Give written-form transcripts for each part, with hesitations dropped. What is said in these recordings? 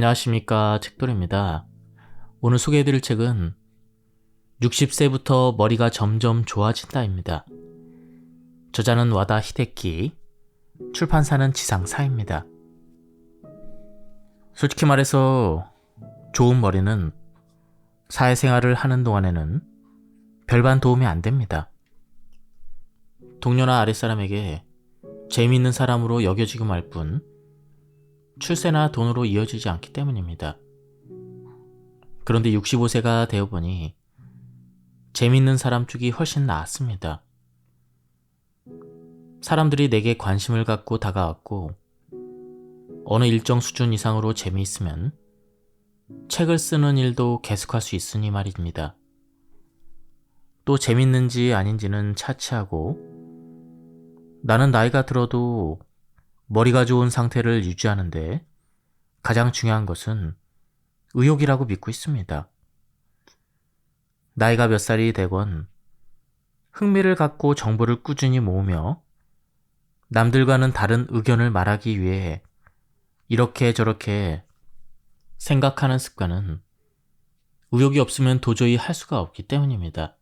안녕하십니까, 책돌입니다. 오늘 소개해드릴 책은 60세부터 머리가 점점 좋아진다입니다. 저자는 와다 히데키, 출판사는 지상사입니다. 솔직히 말해서 좋은 머리는 사회생활을 하는 동안에는 별반 도움이 안 됩니다. 동료나 아랫사람에게 재미있는 사람으로 여겨지고 말 뿐 출세나 돈으로 이어지지 않기 때문입니다. 그런데 65세가 되어보니 재밌는 사람 쪽이 훨씬 나았습니다. 사람들이 내게 관심을 갖고 다가왔고 어느 일정 수준 이상으로 재미있으면 책을 쓰는 일도 계속할 수 있으니 말입니다. 또 재밌는지 아닌지는 차치하고 나는 나이가 들어도 머리가 좋은 상태를 유지하는데 가장 중요한 것은 의욕이라고 믿고 있습니다. 나이가 몇 살이 되건 흥미를 갖고 정보를 꾸준히 모으며 남들과는 다른 의견을 말하기 위해 이렇게 저렇게 생각하는 습관은 의욕이 없으면 도저히 할 수가 없기 때문입니다.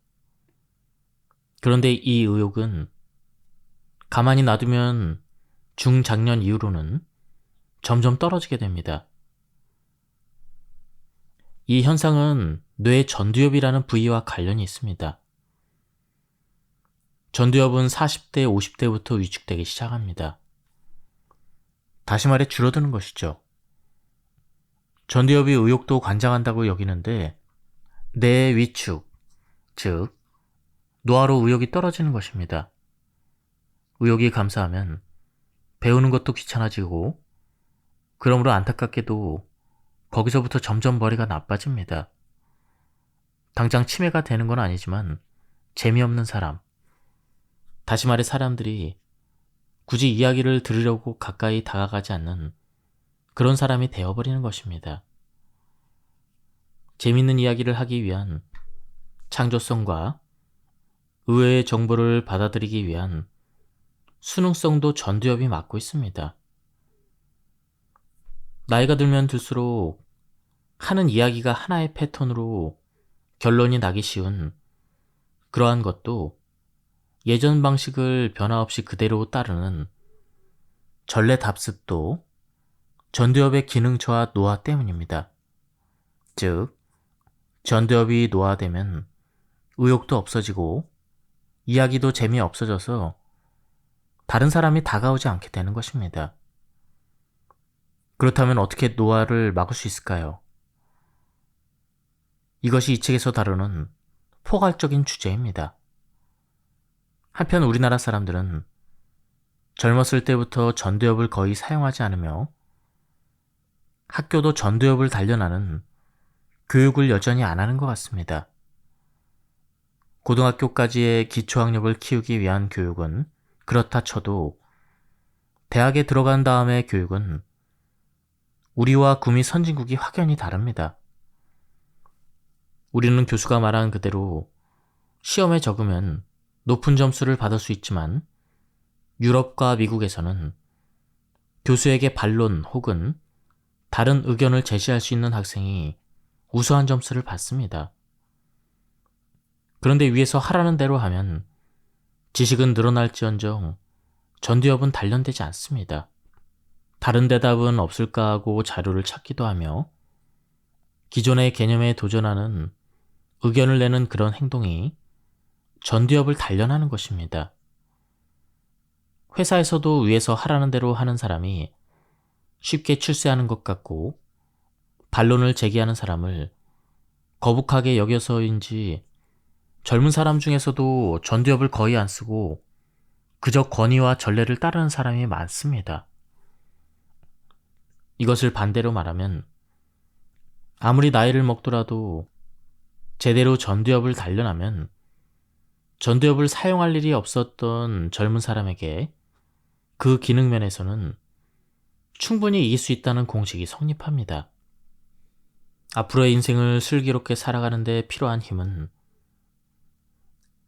그런데 이 의욕은 가만히 놔두면 중장년 이후로는 점점 떨어지게 됩니다. 이 현상은 뇌 전두엽이라는 부위와 관련이 있습니다. 전두엽은 40대, 50대부터 위축되기 시작합니다. 다시 말해 줄어드는 것이죠. 전두엽이 의욕도 관장한다고 여기는데 뇌의 위축, 즉 노화로 의욕이 떨어지는 것입니다. 의욕이 감소하면 배우는 것도 귀찮아지고 그러므로 안타깝게도 거기서부터 점점 머리가 나빠집니다. 당장 치매가 되는 건 아니지만 재미없는 사람, 다시 말해 사람들이 굳이 이야기를 들으려고 가까이 다가가지 않는 그런 사람이 되어버리는 것입니다. 재밌는 이야기를 하기 위한 창조성과 의외의 정보를 받아들이기 위한 수능성도 전두엽이 맡고 있습니다. 나이가 들면 들수록 하는 이야기가 하나의 패턴으로 결론이 나기 쉬운 그러한 것도 예전 방식을 변화 없이 그대로 따르는 전래답습도 전두엽의 기능 저하 노화 때문입니다. 즉, 전두엽이 노화되면 의욕도 없어지고 이야기도 재미없어져서 다른 사람이 다가오지 않게 되는 것입니다. 그렇다면 어떻게 노화를 막을 수 있을까요? 이것이 이 책에서 다루는 포괄적인 주제입니다. 한편 우리나라 사람들은 젊었을 때부터 전두엽을 거의 사용하지 않으며 학교도 전두엽을 단련하는 교육을 여전히 안 하는 것 같습니다. 고등학교까지의 기초학력을 키우기 위한 교육은 그렇다 쳐도 대학에 들어간 다음의 교육은 우리와 구미 선진국이 확연히 다릅니다. 우리는 교수가 말한 그대로 시험에 적으면 높은 점수를 받을 수 있지만 유럽과 미국에서는 교수에게 반론 혹은 다른 의견을 제시할 수 있는 학생이 우수한 점수를 받습니다. 그런데 위에서 하라는 대로 하면 지식은 늘어날지언정 전두엽은 단련되지 않습니다. 다른 대답은 없을까 하고 자료를 찾기도 하며 기존의 개념에 도전하는 의견을 내는 그런 행동이 전두엽을 단련하는 것입니다. 회사에서도 위에서 하라는 대로 하는 사람이 쉽게 출세하는 것 같고 반론을 제기하는 사람을 거북하게 여겨서인지 젊은 사람 중에서도 전두엽을 거의 안 쓰고 그저 권위와 전례를 따르는 사람이 많습니다. 이것을 반대로 말하면 아무리 나이를 먹더라도 제대로 전두엽을 단련하면 전두엽을 사용할 일이 없었던 젊은 사람에게 그 기능 면에서는 충분히 이길 수 있다는 공식이 성립합니다. 앞으로의 인생을 슬기롭게 살아가는 데 필요한 힘은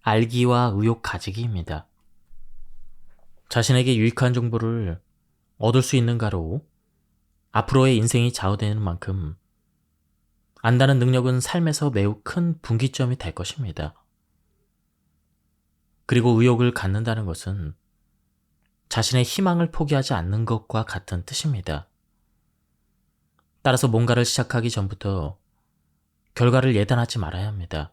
알기와 의욕 가지기입니다. 자신에게 유익한 정보를 얻을 수 있는가로 앞으로의 인생이 좌우되는 만큼 안다는 능력은 삶에서 매우 큰 분기점이 될 것입니다. 그리고 의욕을 갖는다는 것은 자신의 희망을 포기하지 않는 것과 같은 뜻입니다. 따라서 뭔가를 시작하기 전부터 결과를 예단하지 말아야 합니다.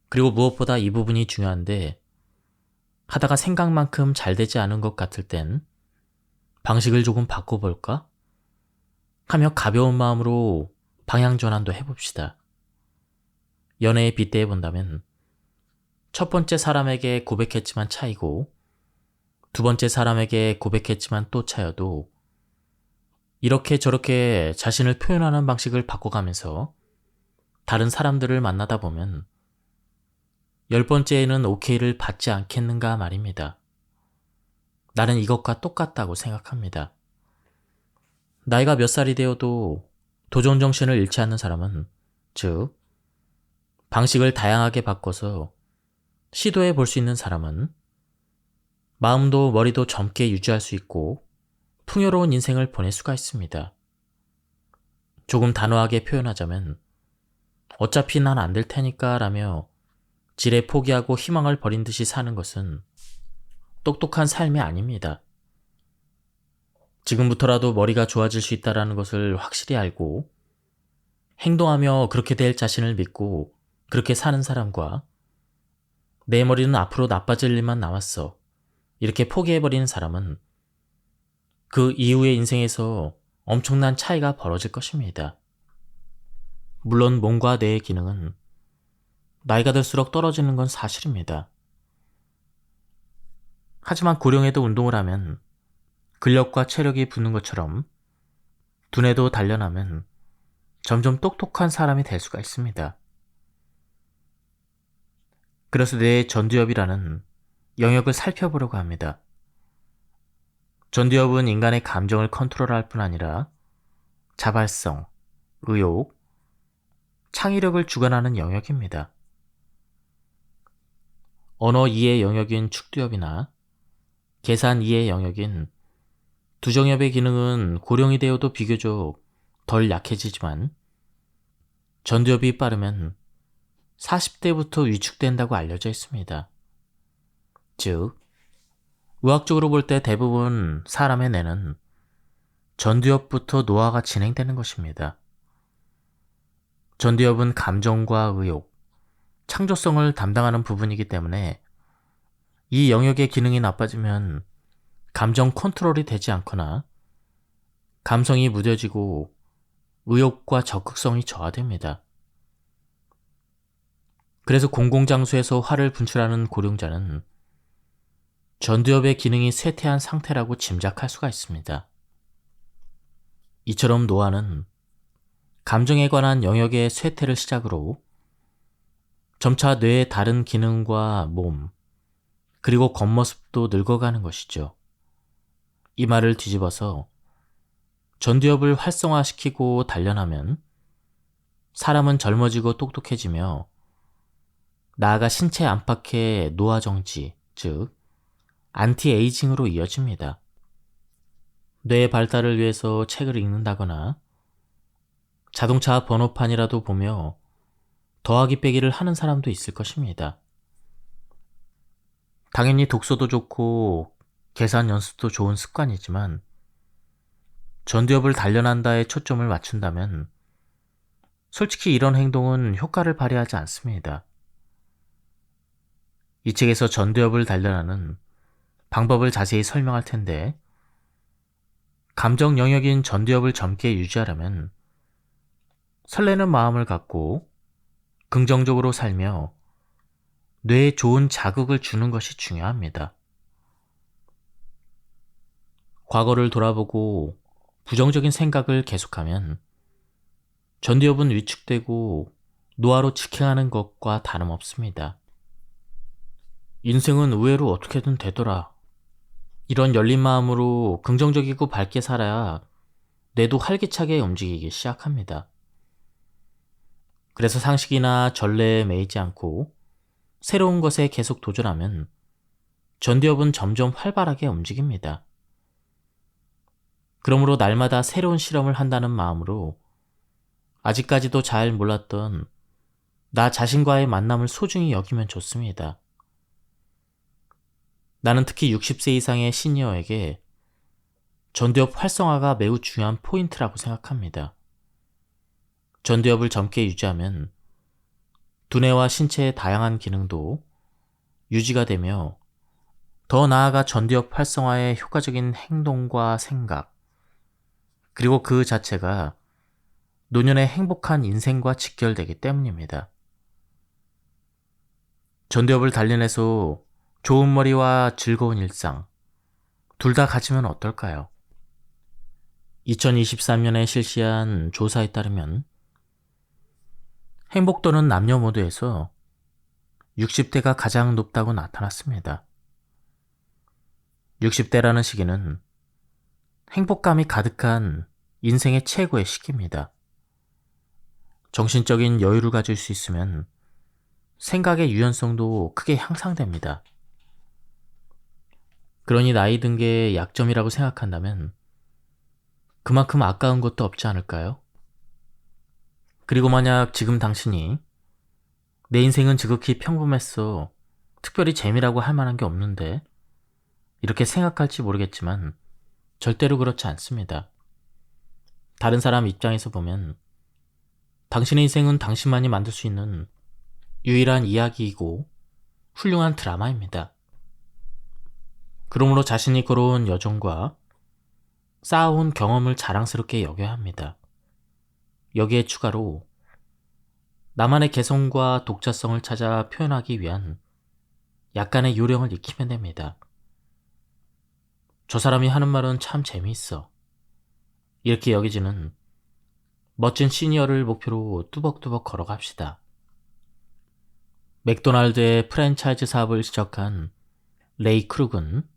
그리고 무엇보다 이 부분이 중요한데, 하다가 생각만큼 잘 되지 않은 것 같을 땐 방식을 조금 바꿔볼까? 하며 가벼운 마음으로 방향 전환도 해봅시다. 연애에 빗대어 본다면 첫 번째 사람에게 고백했지만 차이고 두 번째 사람에게 고백했지만 또 차여도 이렇게 저렇게 자신을 표현하는 방식을 바꿔가면서 다른 사람들을 만나다 보면 10번째에는 오케이를 받지 않겠는가 말입니다. 나는 이것과 똑같다고 생각합니다. 나이가 몇 살이 되어도 도전 정신을 잃지 않는 사람은, 즉 방식을 다양하게 바꿔서 시도해 볼 수 있는 사람은 마음도 머리도 젊게 유지할 수 있고 풍요로운 인생을 보낼 수가 있습니다. 조금 단호하게 표현하자면 어차피 난 안 될 테니까 라며 지레 포기하고 희망을 버린 듯이 사는 것은 똑똑한 삶이 아닙니다. 지금부터라도 머리가 좋아질 수 있다는 것을 확실히 알고 행동하며 그렇게 될 자신을 믿고 그렇게 사는 사람과 내 머리는 앞으로 나빠질 일만 남았어 이렇게 포기해버리는 사람은 그 이후의 인생에서 엄청난 차이가 벌어질 것입니다. 물론 몸과 뇌의 기능은 나이가 들수록 떨어지는 건 사실입니다. 하지만 고령에도 운동을 하면 근력과 체력이 붙는 것처럼 두뇌도 단련하면 점점 똑똑한 사람이 될 수가 있습니다. 그래서 뇌의 전두엽이라는 영역을 살펴보려고 합니다. 전두엽은 인간의 감정을 컨트롤할 뿐 아니라 자발성, 의욕, 창의력을 주관하는 영역입니다. 언어 이해 영역인 축두엽이나 계산 이해 영역인 두정엽의 기능은 고령이 되어도 비교적 덜 약해지지만 전두엽이 빠르면 40대부터 위축된다고 알려져 있습니다. 즉, 의학적으로 볼 때 대부분 사람의 뇌는 전두엽부터 노화가 진행되는 것입니다. 전두엽은 감정과 의욕, 창조성을 담당하는 부분이기 때문에 이 영역의 기능이 나빠지면 감정 컨트롤이 되지 않거나 감성이 무뎌지고 의욕과 적극성이 저하됩니다. 그래서 공공장소에서 화를 분출하는 고령자는 전두엽의 기능이 쇠퇴한 상태라고 짐작할 수가 있습니다. 이처럼 노화는 감정에 관한 영역의 쇠퇴를 시작으로 점차 뇌의 다른 기능과 몸, 그리고 겉모습도 늙어가는 것이죠. 이 말을 뒤집어서 전두엽을 활성화시키고 단련하면 사람은 젊어지고 똑똑해지며 나아가 신체 안팎의 노화 정지, 즉 안티에이징으로 이어집니다. 뇌의 발달을 위해서 책을 읽는다거나 자동차 번호판이라도 보며 더하기 빼기를 하는 사람도 있을 것입니다. 당연히 독서도 좋고 계산 연습도 좋은 습관이지만 전두엽을 단련한다에 초점을 맞춘다면 솔직히 이런 행동은 효과를 발휘하지 않습니다. 이 책에서 전두엽을 단련하는 방법을 자세히 설명할 텐데, 감정 영역인 전두엽을 젊게 유지하려면 설레는 마음을 갖고 긍정적으로 살며 뇌에 좋은 자극을 주는 것이 중요합니다. 과거를 돌아보고 부정적인 생각을 계속하면 전두엽은 위축되고 노화로 직행하는 것과 다름없습니다. 인생은 의외로 어떻게든 되더라. 이런 열린 마음으로 긍정적이고 밝게 살아야 뇌도 활기차게 움직이기 시작합니다. 그래서 상식이나 전례에 매이지 않고 새로운 것에 계속 도전하면 전두엽은 점점 활발하게 움직입니다. 그러므로 날마다 새로운 실험을 한다는 마음으로 아직까지도 잘 몰랐던 나 자신과의 만남을 소중히 여기면 좋습니다. 나는 특히 60세 이상의 시니어에게 전두엽 활성화가 매우 중요한 포인트라고 생각합니다. 전두엽을 젊게 유지하면 두뇌와 신체의 다양한 기능도 유지가 되며 더 나아가 전두엽 활성화의 효과적인 행동과 생각, 그리고 그 자체가 노년의 행복한 인생과 직결되기 때문입니다. 전두엽을 단련해서 좋은 머리와 즐거운 일상, 둘 다 가지면 어떨까요? 2023년에 실시한 조사에 따르면 행복도는 남녀 모두에서 60대가 가장 높다고 나타났습니다. 60대라는 시기는 행복감이 가득한 인생의 최고의 시기입니다. 정신적인 여유를 가질 수 있으면 생각의 유연성도 크게 향상됩니다. 그러니 나이 든 게 약점이라고 생각한다면 그만큼 아까운 것도 없지 않을까요? 그리고 만약 지금 당신이 내 인생은 지극히 평범했어, 특별히 재미라고 할 만한 게 없는데 이렇게 생각할지 모르겠지만 절대로 그렇지 않습니다. 다른 사람 입장에서 보면 당신의 인생은 당신만이 만들 수 있는 유일한 이야기이고 훌륭한 드라마입니다. 그러므로 자신이 걸어온 여정과 쌓아온 경험을 자랑스럽게 여겨야 합니다. 여기에 추가로 나만의 개성과 독자성을 찾아 표현하기 위한 약간의 요령을 익히면 됩니다. 저 사람이 하는 말은 참 재미있어, 이렇게 여기지는 멋진 시니어를 목표로 뚜벅뚜벅 걸어갑시다. 맥도날드의 프랜차이즈 사업을 시작한 레이 크룩은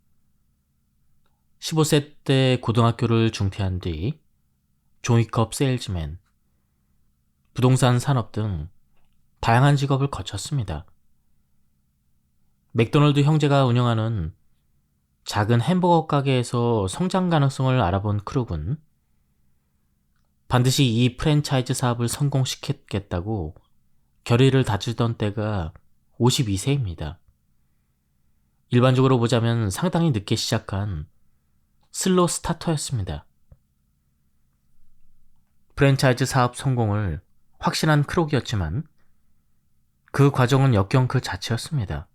15세 때 고등학교를 중퇴한 뒤 종이컵 세일즈맨, 부동산 산업 등 다양한 직업을 거쳤습니다. 맥도날드 형제가 운영하는 작은 햄버거 가게에서 성장 가능성을 알아본 크룩은 반드시 이 프랜차이즈 사업을 성공시키겠다고 결의를 다지던 때가 52세입니다. 일반적으로 보자면 상당히 늦게 시작한 슬로 스타터였습니다. 프랜차이즈 사업 성공을 확신한 크룩이었지만 그 과정은 역경 그 자체였습니다.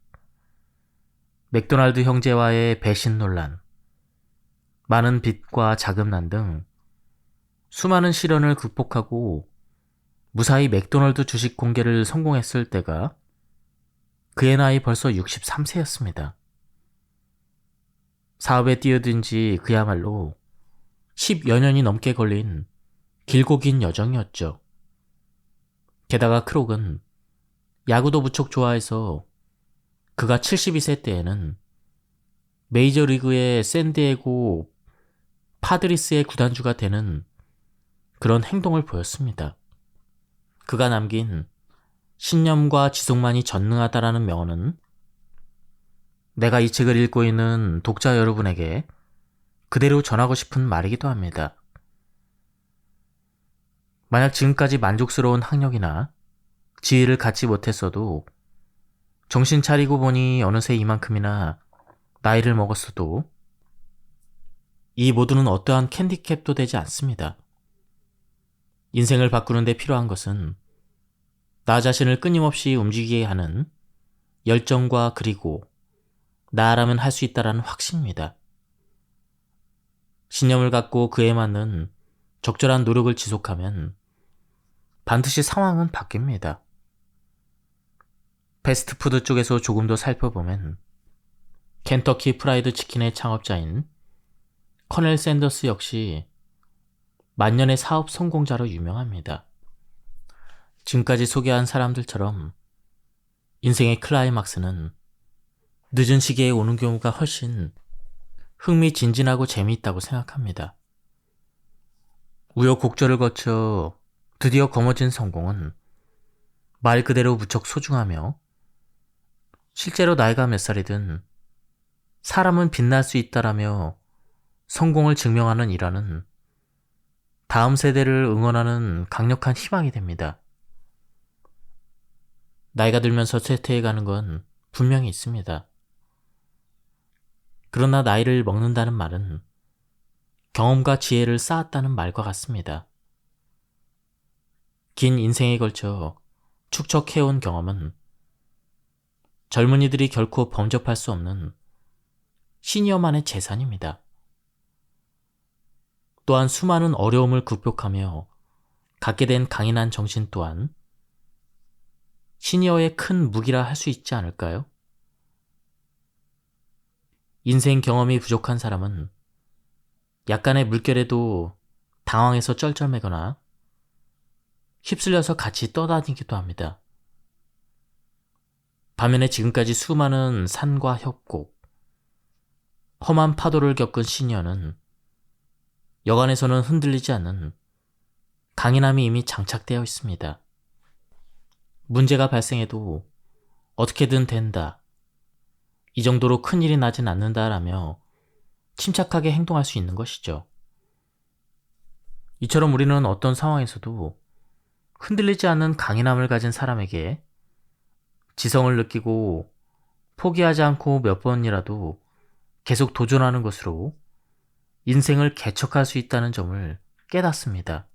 맥도날드 형제와의 배신 논란, 많은 빚과 자금난 등 수많은 시련을 극복하고 무사히 맥도날드 주식 공개를 성공했을 때가 그의 나이 벌써 63세였습니다. 사업에 뛰어든 지 그야말로 10여 년이 넘게 걸린 길고 긴 여정이었죠. 게다가 크룩은 야구도 무척 좋아해서 그가 72세 때에는 메이저리그의 샌디에고 파드리스의 구단주가 되는 그런 행동을 보였습니다. 그가 남긴 신념과 지속만이 전능하다라는 명언은 내가 이 책을 읽고 있는 독자 여러분에게 그대로 전하고 싶은 말이기도 합니다. 만약 지금까지 만족스러운 학력이나 지위를 갖지 못했어도 정신 차리고 보니 어느새 이만큼이나 나이를 먹었어도 이 모두는 어떠한 캔디캡도 되지 않습니다. 인생을 바꾸는 데 필요한 것은 나 자신을 끊임없이 움직이게 하는 열정과 그리고 나라면 할 수 있다라는 확신입니다. 신념을 갖고 그에 맞는 적절한 노력을 지속하면 반드시 상황은 바뀝니다. 패스트푸드 쪽에서 조금 더 살펴보면 켄터키 프라이드 치킨의 창업자인 커넬 샌더스 역시 만년의 사업 성공자로 유명합니다. 지금까지 소개한 사람들처럼 인생의 클라이막스는 늦은 시기에 오는 경우가 훨씬 흥미진진하고 재미있다고 생각합니다. 우여곡절을 거쳐 드디어 거머쥔 성공은 말 그대로 무척 소중하며 실제로 나이가 몇 살이든 사람은 빛날 수 있다라며 성공을 증명하는 일화는 다음 세대를 응원하는 강력한 희망이 됩니다. 나이가 들면서 쇠퇴해가는 건 분명히 있습니다. 그러나 나이를 먹는다는 말은 경험과 지혜를 쌓았다는 말과 같습니다. 긴 인생에 걸쳐 축적해온 경험은 젊은이들이 결코 범접할 수 없는 시니어만의 재산입니다. 또한 수많은 어려움을 극복하며 갖게 된 강인한 정신 또한 시니어의 큰 무기라 할 수 있지 않을까요? 인생 경험이 부족한 사람은 약간의 물결에도 당황해서 쩔쩔매거나 휩쓸려서 같이 떠다니기도 합니다. 반면에 지금까지 수많은 산과 협곡, 험한 파도를 겪은 시니어는 여간에서는 흔들리지 않는 강인함이 이미 장착되어 있습니다. 문제가 발생해도 어떻게든 된다, 이 정도로 큰일이 나진 않는다라며 침착하게 행동할 수 있는 것이죠. 이처럼 우리는 어떤 상황에서도 흔들리지 않는 강인함을 가진 사람에게 지성을 느끼고 포기하지 않고 몇 번이라도 계속 도전하는 것으로 인생을 개척할 수 있다는 점을 깨닫습니다.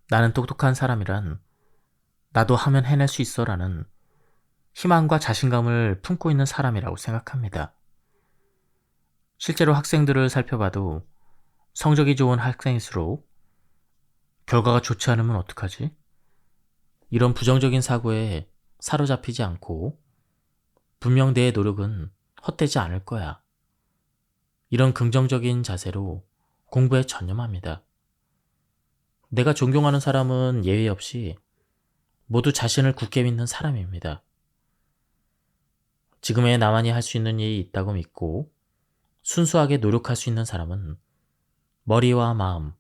나는 똑똑한 사람이란 나도 하면 해낼 수 있어라는 희망과 자신감을 품고 있는 사람이라고 생각합니다. 실제로 학생들을 살펴봐도 성적이 좋은 학생일수록 결과가 좋지 않으면 어떡하지? 이런 부정적인 사고에 사로잡히지 않고 분명 내 노력은 헛되지 않을 거야, 이런 긍정적인 자세로 공부에 전념합니다. 내가 존경하는 사람은 예외 없이 모두 자신을 굳게 믿는 사람입니다. 지금의 나만이 할 수 있는 일이 있다고 믿고 순수하게 노력할 수 있는 사람은 머리와 마음,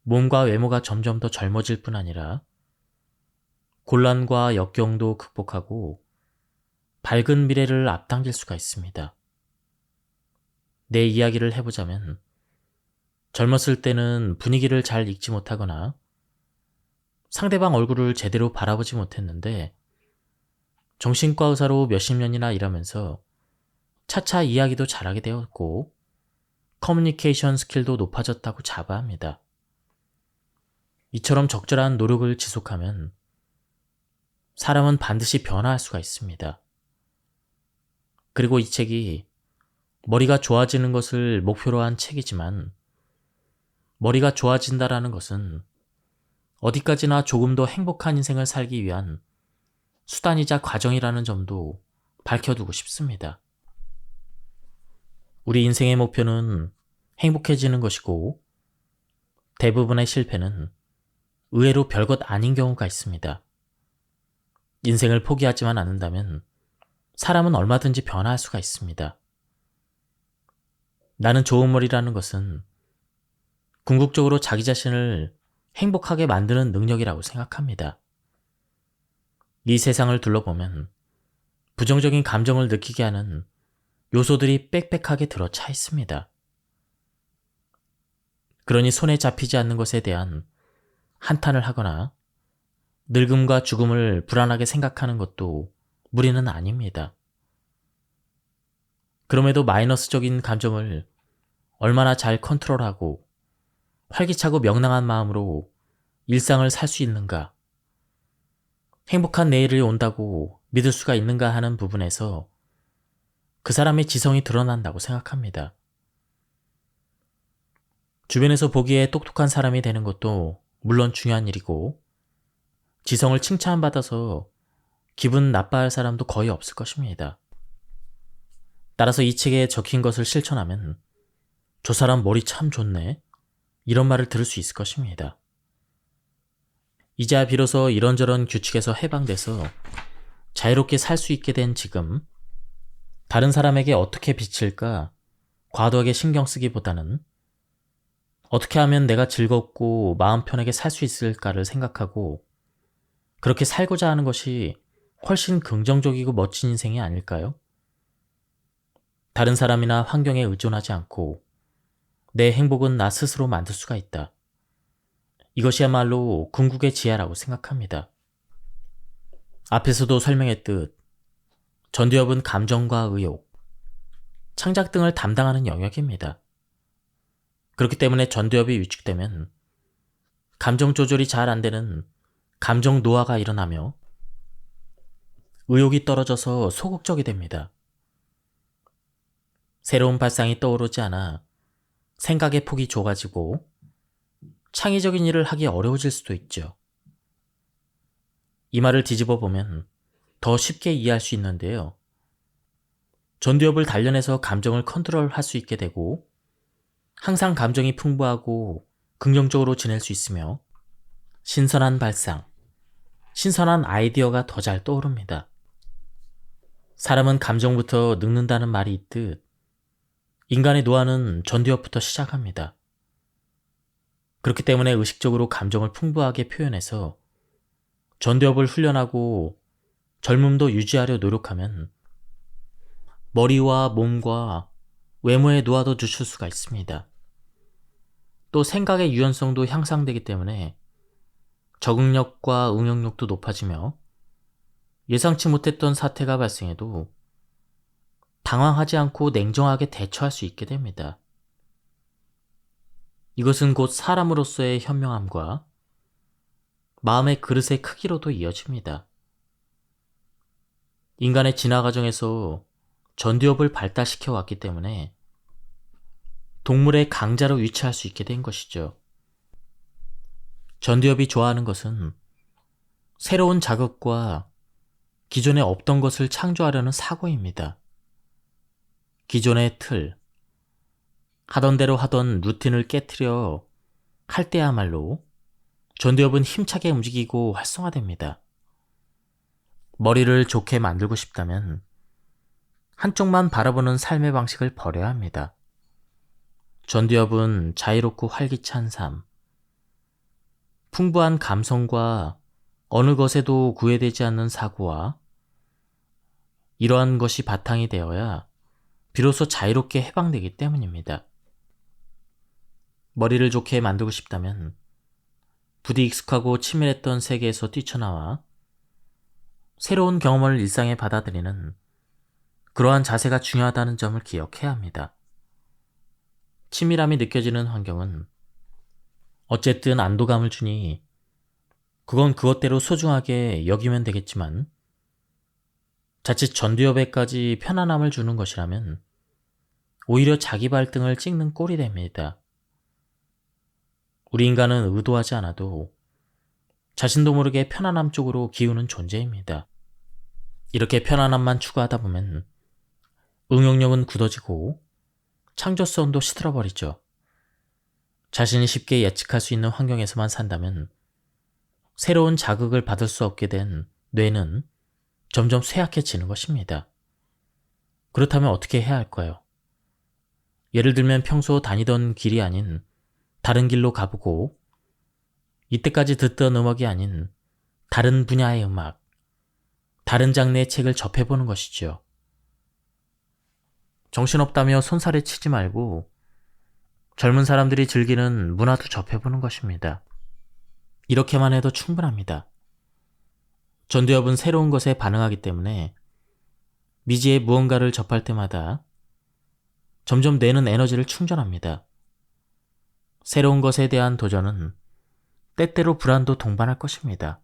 몸과 외모가 점점 더 젊어질 뿐 아니라 곤란과 역경도 극복하고 밝은 미래를 앞당길 수가 있습니다. 내 이야기를 해보자면 젊었을 때는 분위기를 잘 읽지 못하거나 상대방 얼굴을 제대로 바라보지 못했는데 정신과 의사로 몇십 년이나 일하면서 차차 이야기도 잘하게 되었고 커뮤니케이션 스킬도 높아졌다고 자부합니다. 이처럼 적절한 노력을 지속하면 사람은 반드시 변화할 수가 있습니다. 그리고 이 책이 머리가 좋아지는 것을 목표로 한 책이지만 머리가 좋아진다라는 것은 어디까지나 조금 더 행복한 인생을 살기 위한 수단이자 과정이라는 점도 밝혀두고 싶습니다. 우리 인생의 목표는 행복해지는 것이고 대부분의 실패는 의외로 별것 아닌 경우가 있습니다. 인생을 포기하지만 않는다면 사람은 얼마든지 변화할 수가 있습니다. 나는 좋은 머리라는 것은 궁극적으로 자기 자신을 행복하게 만드는 능력이라고 생각합니다. 이 세상을 둘러보면 부정적인 감정을 느끼게 하는 요소들이 빽빽하게 들어차 있습니다. 그러니 손에 잡히지 않는 것에 대한 한탄을 하거나 늙음과 죽음을 불안하게 생각하는 것도 무리는 아닙니다. 그럼에도 마이너스적인 감정을 얼마나 잘 컨트롤하고 활기차고 명랑한 마음으로 일상을 살 수 있는가, 행복한 내일이 온다고 믿을 수가 있는가 하는 부분에서 그 사람의 지성이 드러난다고 생각합니다. 주변에서 보기에 똑똑한 사람이 되는 것도 물론 중요한 일이고 지성을 칭찬받아서 기분 나빠할 사람도 거의 없을 것입니다. 따라서 이 책에 적힌 것을 실천하면 저 사람 머리 참 좋네, 이런 말을 들을 수 있을 것입니다. 이제야 비로소 이런저런 규칙에서 해방돼서 자유롭게 살 수 있게 된 지금, 다른 사람에게 어떻게 비칠까 과도하게 신경 쓰기보다는 어떻게 하면 내가 즐겁고 마음 편하게 살 수 있을까를 생각하고 그렇게 살고자 하는 것이 훨씬 긍정적이고 멋진 인생이 아닐까요? 다른 사람이나 환경에 의존하지 않고 내 행복은 나 스스로 만들 수가 있다. 이것이야말로 궁극의 지혜라고 생각합니다. 앞에서도 설명했듯 전두엽은 감정과 의욕, 창작 등을 담당하는 영역입니다. 그렇기 때문에 전두엽이 위축되면 감정 조절이 잘 안 되는 감정 노화가 일어나며 의욕이 떨어져서 소극적이 됩니다. 새로운 발상이 떠오르지 않아 생각의 폭이 좁아지고 창의적인 일을 하기 어려워질 수도 있죠. 이 말을 뒤집어 보면 더 쉽게 이해할 수 있는데요. 전두엽을 단련해서 감정을 컨트롤할 수 있게 되고 항상 감정이 풍부하고 긍정적으로 지낼 수 있으며 신선한 발상, 신선한 아이디어가 더 잘 떠오릅니다. 사람은 감정부터 늙는다는 말이 있듯 인간의 노화는 전두엽부터 시작합니다. 그렇기 때문에 의식적으로 감정을 풍부하게 표현해서 전두엽을 훈련하고 젊음도 유지하려 노력하면 머리와 몸과 외모의 노화도 늦출 수가 있습니다. 또 생각의 유연성도 향상되기 때문에 적응력과 응용력도 높아지며 예상치 못했던 사태가 발생해도 당황하지 않고 냉정하게 대처할 수 있게 됩니다. 이것은 곧 사람으로서의 현명함과 마음의 그릇의 크기로도 이어집니다. 인간의 진화 과정에서 전두엽을 발달시켜 왔기 때문에 동물의 강자로 위치할 수 있게 된 것이죠. 전두엽이 좋아하는 것은 새로운 자극과 기존에 없던 것을 창조하려는 사고입니다. 기존의 틀, 하던 대로 하던 루틴을 깨트려 할 때야말로 전두엽은 힘차게 움직이고 활성화됩니다. 머리를 좋게 만들고 싶다면 한쪽만 바라보는 삶의 방식을 버려야 합니다. 전두엽은 자유롭고 활기찬 삶, 풍부한 감성과 어느 것에도 구애되지 않는 사고와 이러한 것이 바탕이 되어야 비로소 자유롭게 해방되기 때문입니다. 머리를 좋게 만들고 싶다면 부디 익숙하고 치밀했던 세계에서 뛰쳐나와 새로운 경험을 일상에 받아들이는 그러한 자세가 중요하다는 점을 기억해야 합니다. 치밀함이 느껴지는 환경은 어쨌든 안도감을 주니 그건 그것대로 소중하게 여기면 되겠지만 자칫 전두엽에까지 편안함을 주는 것이라면 오히려 자기 발등을 찍는 꼴이 됩니다. 우리 인간은 의도하지 않아도 자신도 모르게 편안함 쪽으로 기우는 존재입니다. 이렇게 편안함만 추구하다 보면 응용력은 굳어지고 창조성도 시들어버리죠. 자신이 쉽게 예측할 수 있는 환경에서만 산다면 새로운 자극을 받을 수 없게 된 뇌는 점점 쇠약해지는 것입니다. 그렇다면 어떻게 해야 할까요? 예를 들면 평소 다니던 길이 아닌 다른 길로 가보고 이때까지 듣던 음악이 아닌 다른 분야의 음악, 다른 장르의 책을 접해보는 것이죠. 정신없다며 손살에 치지 말고 젊은 사람들이 즐기는 문화도 접해보는 것입니다. 이렇게만 해도 충분합니다. 전두엽은 새로운 것에 반응하기 때문에 미지의 무언가를 접할 때마다 점점 뇌는 에너지를 충전합니다. 새로운 것에 대한 도전은 때때로 불안도 동반할 것입니다.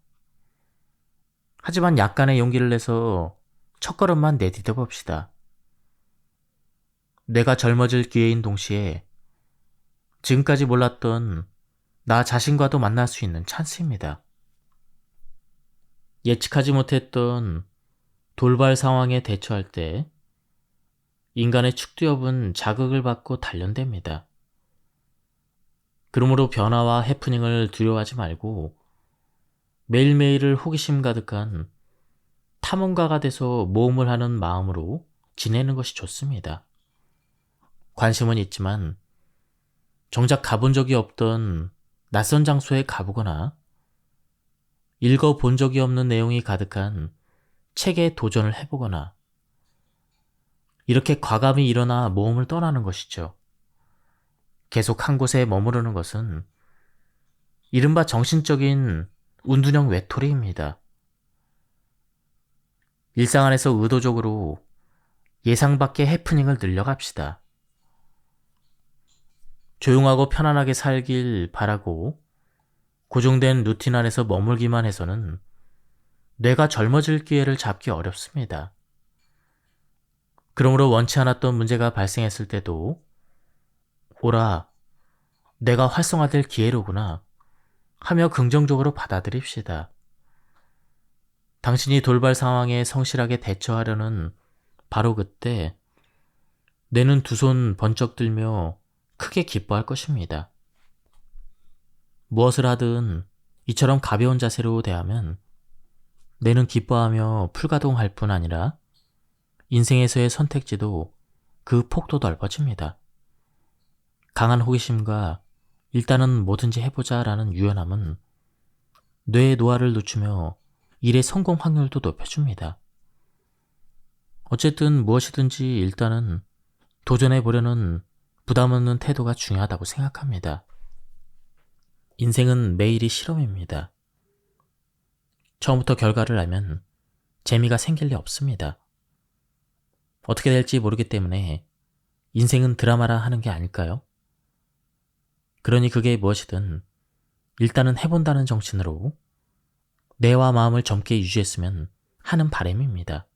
하지만 약간의 용기를 내서 첫걸음만 내디뎌 봅시다. 뇌가 젊어질 기회인 동시에 지금까지 몰랐던 나 자신과도 만날 수 있는 찬스입니다. 예측하지 못했던 돌발 상황에 대처할 때 인간의 축두엽은 자극을 받고 단련됩니다. 그러므로 변화와 해프닝을 두려워하지 말고 매일매일을 호기심 가득한 탐험가가 돼서 모험을 하는 마음으로 지내는 것이 좋습니다. 관심은 있지만 정작 가본 적이 없던 낯선 장소에 가보거나 읽어본 적이 없는 내용이 가득한 책에 도전을 해보거나 이렇게 과감히 일어나 모험을 떠나는 것이죠. 계속 한 곳에 머무르는 것은 이른바 정신적인 운둔형 외톨이입니다. 일상 안에서 의도적으로 예상 밖의 해프닝을 늘려갑시다. 조용하고 편안하게 살길 바라고 고정된 루틴 안에서 머물기만 해서는 뇌가 젊어질 기회를 잡기 어렵습니다. 그러므로 원치 않았던 문제가 발생했을 때도 오라, 내가 활성화될 기회로구나 하며 긍정적으로 받아들입시다. 당신이 돌발 상황에 성실하게 대처하려는 바로 그때 뇌는 두 손 번쩍 들며 크게 기뻐할 것입니다. 무엇을 하든 이처럼 가벼운 자세로 대하면 뇌는 기뻐하며 풀가동할 뿐 아니라 인생에서의 선택지도 그 폭도 넓어집니다. 강한 호기심과 일단은 뭐든지 해보자 라는 유연함은 뇌의 노화를 늦추며 일의 성공 확률도 높여줍니다. 어쨌든 무엇이든지 일단은 도전해보려는 부담 없는 태도가 중요하다고 생각합니다. 인생은 매일이 실험입니다. 처음부터 결과를 알면 재미가 생길 리 없습니다. 어떻게 될지 모르기 때문에 인생은 드라마라 하는 게 아닐까요? 그러니 그게 무엇이든 일단은 해본다는 정신으로 뇌와 마음을 젊게 유지했으면 하는 바람입니다.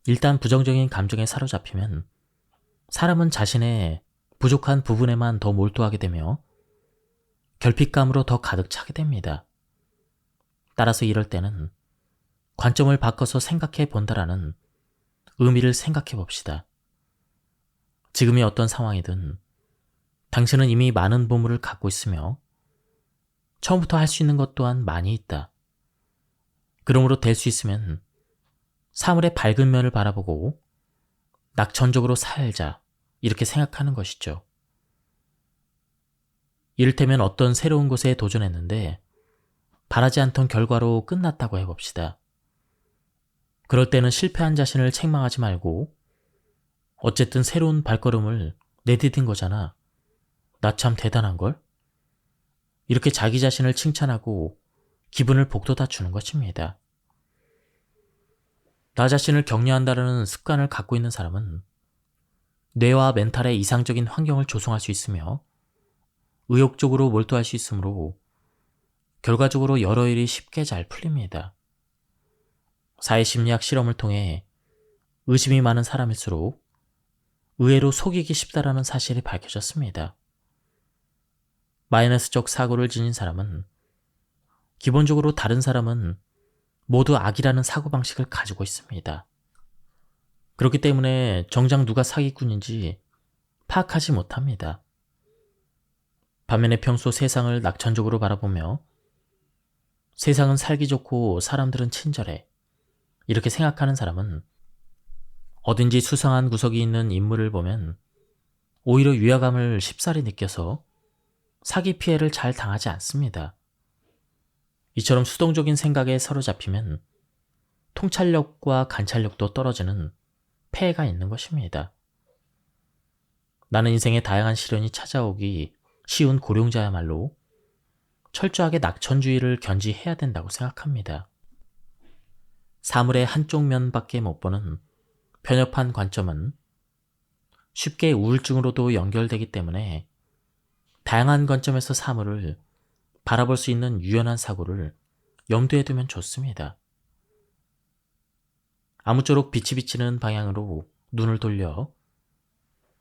일단 부정적인 감정에 사로잡히면 사람은 자신의 부족한 부분에만 더 몰두하게 되며 결핍감으로 더 가득 차게 됩니다. 따라서 이럴 때는 관점을 바꿔서 생각해 본다라는 의미를 생각해 봅시다. 지금이 어떤 상황이든 당신은 이미 많은 보물을 갖고 있으며 처음부터 할 수 있는 것 또한 많이 있다. 그러므로 될 수 있으면 사물의 밝은 면을 바라보고 낙천적으로 살자 이렇게 생각하는 것이죠. 이를테면 어떤 새로운 곳에 도전했는데 바라지 않던 결과로 끝났다고 해봅시다. 그럴 때는 실패한 자신을 책망하지 말고 어쨌든 새로운 발걸음을 내디딘 거잖아. 나 참 대단한걸? 이렇게 자기 자신을 칭찬하고 기분을 북돋아 주는 것입니다. 나 자신을 격려한다는 습관을 갖고 있는 사람은 뇌와 멘탈에 이상적인 환경을 조성할 수 있으며 의욕적으로 몰두할 수 있으므로 결과적으로 여러 일이 쉽게 잘 풀립니다. 사회심리학 실험을 통해 의심이 많은 사람일수록 의외로 속이기 쉽다라는 사실이 밝혀졌습니다. 마이너스적 사고를 지닌 사람은 기본적으로 다른 사람은 모두 악이라는 사고방식을 가지고 있습니다. 그렇기 때문에 정작 누가 사기꾼인지 파악하지 못합니다. 반면에 평소 세상을 낙천적으로 바라보며 세상은 살기 좋고 사람들은 친절해 이렇게 생각하는 사람은 어딘지 수상한 구석이 있는 인물을 보면 오히려 위화감을 쉽사리 느껴서 사기 피해를 잘 당하지 않습니다. 이처럼 수동적인 생각에 사로잡히면 통찰력과 관찰력도 떨어지는 폐해가 있는 것입니다. 나는 인생의 다양한 시련이 찾아오기 쉬운 고령자야말로 철저하게 낙천주의를 견지해야 된다고 생각합니다. 사물의 한쪽 면밖에 못 보는 편협한 관점은 쉽게 우울증으로도 연결되기 때문에 다양한 관점에서 사물을 바라볼 수 있는 유연한 사고를 염두에 두면 좋습니다. 아무쪼록 빛이 비치는 방향으로 눈을 돌려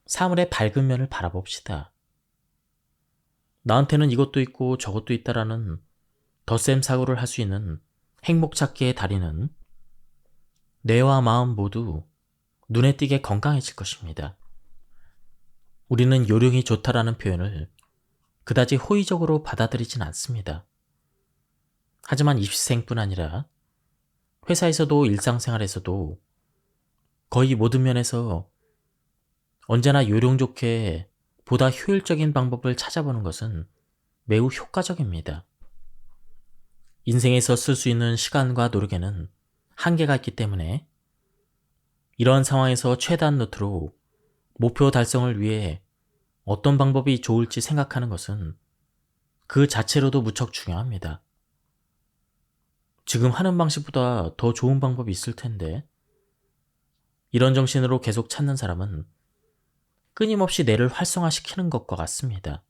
사물의 밝은 면을 바라봅시다. 나한테는 이것도 있고 저것도 있다라는 덧셈 사고를 할 수 있는 행복 찾기의 달인은 뇌와 마음 모두 눈에 띄게 건강해질 것입니다. 우리는 요령이 좋다라는 표현을 그다지 호의적으로 받아들이진 않습니다. 하지만 입시생뿐 아니라 회사에서도 일상생활에서도 거의 모든 면에서 언제나 요령 좋게 보다 효율적인 방법을 찾아보는 것은 매우 효과적입니다. 인생에서 쓸 수 있는 시간과 노력에는 한계가 있기 때문에 이러한 상황에서 최대한 루트로 목표 달성을 위해 어떤 방법이 좋을지 생각하는 것은 그 자체로도 무척 중요합니다. 지금 하는 방식보다 더 좋은 방법이 있을 텐데, 이런 정신으로 계속 찾는 사람은 끊임없이 뇌를 활성화시키는 것과 같습니다.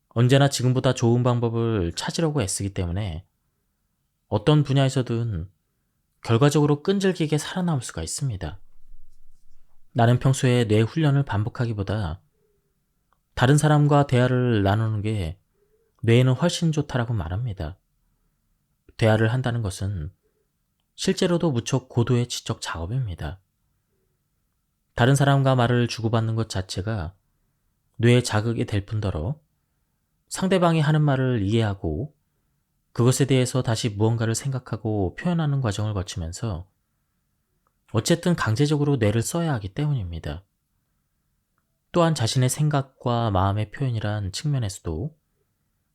언제나 지금보다 좋은 방법을 찾으려고 애쓰기 때문에 어떤 분야에서든 결과적으로 끈질기게 살아남을 수가 있습니다. 나는 평소에 뇌 훈련을 반복하기보다 다른 사람과 대화를 나누는 게 뇌에는 훨씬 좋다라고 말합니다. 대화를 한다는 것은 실제로도 무척 고도의 지적 작업입니다. 다른 사람과 말을 주고받는 것 자체가 뇌에 자극이 될 뿐더러 상대방이 하는 말을 이해하고 그것에 대해서 다시 무언가를 생각하고 표현하는 과정을 거치면서 어쨌든 강제적으로 뇌를 써야 하기 때문입니다. 또한 자신의 생각과 마음의 표현이란 측면에서도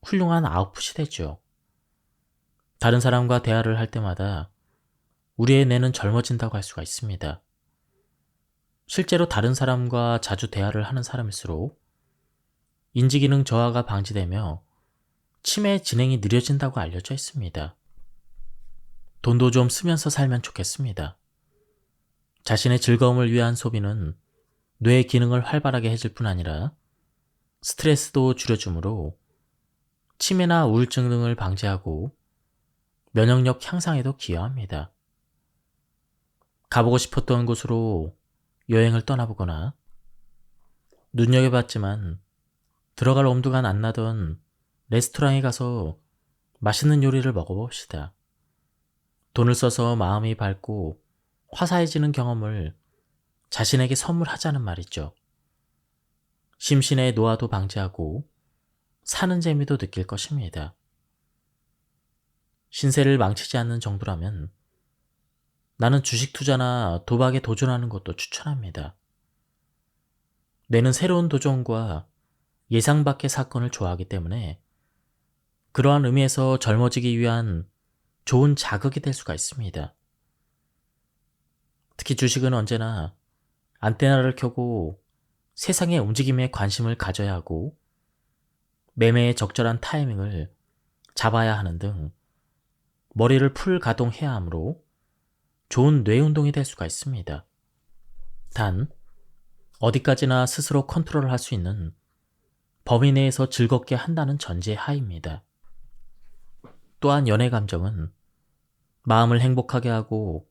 훌륭한 아웃풋이 되죠. 다른 사람과 대화를 할 때마다 우리의 뇌는 젊어진다고 할 수가 있습니다. 실제로 다른 사람과 자주 대화를 하는 사람일수록 인지기능 저하가 방지되며 치매 진행이 느려진다고 알려져 있습니다. 돈도 좀 쓰면서 살면 좋겠습니다. 자신의 즐거움을 위한 소비는 뇌의 기능을 활발하게 해줄 뿐 아니라 스트레스도 줄여주므로 치매나 우울증 등을 방지하고 면역력 향상에도 기여합니다. 가보고 싶었던 곳으로 여행을 떠나보거나 눈여겨봤지만 들어갈 엄두가 안 나던 레스토랑에 가서 맛있는 요리를 먹어봅시다. 돈을 써서 마음이 밝고 화사해지는 경험을 자신에게 선물하자는 말이죠. 심신의 노화도 방지하고 사는 재미도 느낄 것입니다. 신세를 망치지 않는 정도라면 나는 주식 투자나 도박에 도전하는 것도 추천합니다. 뇌는 새로운 도전과 예상 밖의 사건을 좋아하기 때문에 그러한 의미에서 젊어지기 위한 좋은 자극이 될 수가 있습니다. 특히 주식은 언제나 안테나를 켜고 세상의 움직임에 관심을 가져야 하고 매매의 적절한 타이밍을 잡아야 하는 등 머리를 풀 가동해야 하므로 좋은 뇌 운동이 될 수가 있습니다. 단, 어디까지나 스스로 컨트롤을 할 수 있는 범위 내에서 즐겁게 한다는 전제 하입니다. 또한 연애 감정은 마음을 행복하게 하고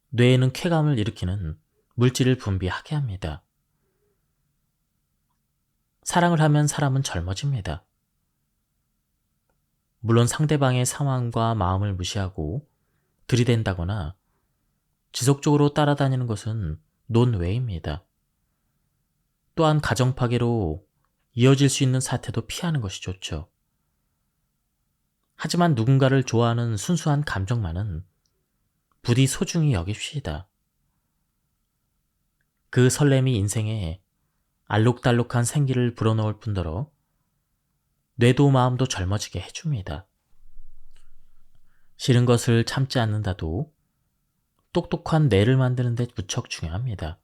뇌에는 쾌감을 일으키는 물질을 분비하게 합니다. 사랑을 하면 사람은 젊어집니다. 물론 상대방의 상황과 마음을 무시하고 들이댄다거나 지속적으로 따라다니는 것은 논외입니다. 또한 가정 파괴로 이어질 수 있는 사태도 피하는 것이 좋죠. 하지만 누군가를 좋아하는 순수한 감정만은 부디 소중히 여깁시다. 그 설렘이 인생에 알록달록한 생기를 불어넣을 뿐더러 뇌도 마음도 젊어지게 해줍니다. 싫은 것을 참지 않는다도 똑똑한 뇌를 만드는 데 무척 중요합니다.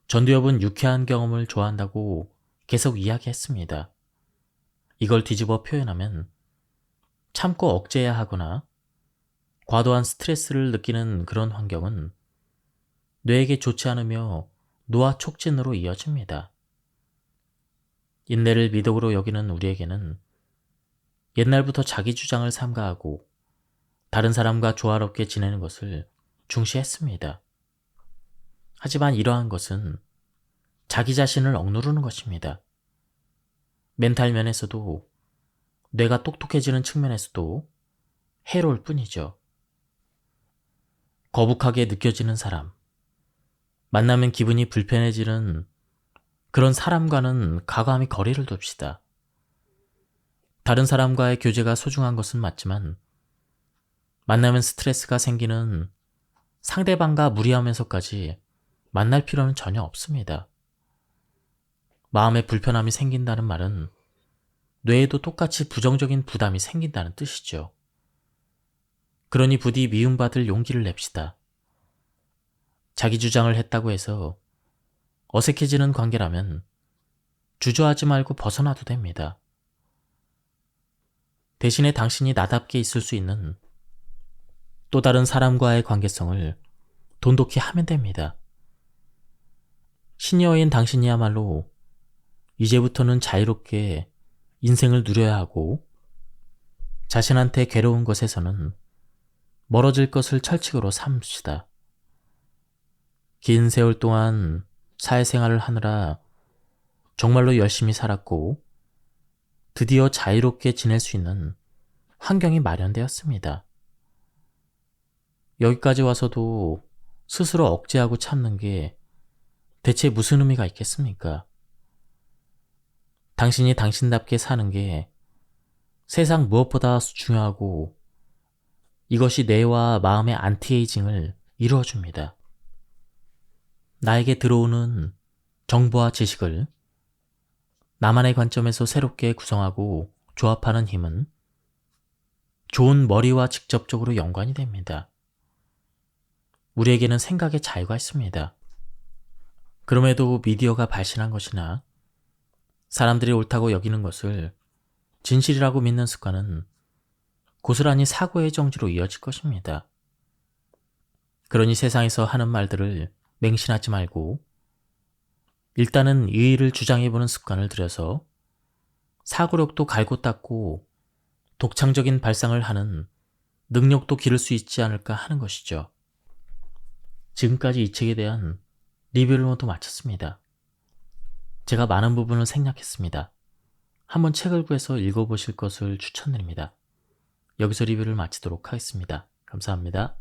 전두엽은 유쾌한 경험을 좋아한다고 계속 이야기했습니다. 이걸 뒤집어 표현하면 참고 억제해야 하거나 과도한 스트레스를 느끼는 그런 환경은 뇌에게 좋지 않으며 노화 촉진으로 이어집니다. 인내를 미덕으로 여기는 우리에게는 옛날부터 자기 주장을 삼가하고 다른 사람과 조화롭게 지내는 것을 중시했습니다. 하지만 이러한 것은 자기 자신을 억누르는 것입니다. 멘탈 면에서도 뇌가 똑똑해지는 측면에서도 해로울 뿐이죠. 거북하게 느껴지는 사람, 만나면 기분이 불편해지는 그런 사람과는 과감히 거리를 둡시다. 다른 사람과의 교제가 소중한 것은 맞지만 만나면 스트레스가 생기는 상대방과 무리하면서까지 만날 필요는 전혀 없습니다. 마음에 불편함이 생긴다는 말은 뇌에도 똑같이 부정적인 부담이 생긴다는 뜻이죠. 그러니 부디 미움받을 용기를 냅시다. 자기 주장을 했다고 해서 어색해지는 관계라면 주저하지 말고 벗어나도 됩니다. 대신에 당신이 나답게 있을 수 있는 또 다른 사람과의 관계성을 돈독히 하면 됩니다. 시니어인 당신이야말로 이제부터는 자유롭게 인생을 누려야 하고 자신한테 괴로운 것에서는 멀어질 것을 철칙으로 삼읍시다. 긴 세월 동안 사회생활을 하느라 정말로 열심히 살았고 드디어 자유롭게 지낼 수 있는 환경이 마련되었습니다. 여기까지 와서도 스스로 억제하고 참는 게 대체 무슨 의미가 있겠습니까? 당신이 당신답게 사는 게 세상 무엇보다 중요하고 이것이 뇌와 마음의 안티에이징을 이루어줍니다. 나에게 들어오는 정보와 지식을 나만의 관점에서 새롭게 구성하고 조합하는 힘은 좋은 머리와 직접적으로 연관이 됩니다. 우리에게는 생각의 자유가 있습니다. 그럼에도 미디어가 발신한 것이나 사람들이 옳다고 여기는 것을 진실이라고 믿는 습관은 고스란히 사고의 정지로 이어질 것입니다. 그러니 세상에서 하는 말들을 맹신하지 말고 일단은 이의를 주장해보는 습관을 들여서 사고력도 갈고 닦고 독창적인 발상을 하는 능력도 기를 수 있지 않을까 하는 것이죠. 지금까지 이 책에 대한 리뷰를 모두 마쳤습니다. 제가 많은 부분을 생략했습니다. 한번 책을 구해서 읽어보실 것을 추천드립니다. 여기서 리뷰를 마치도록 하겠습니다. 감사합니다.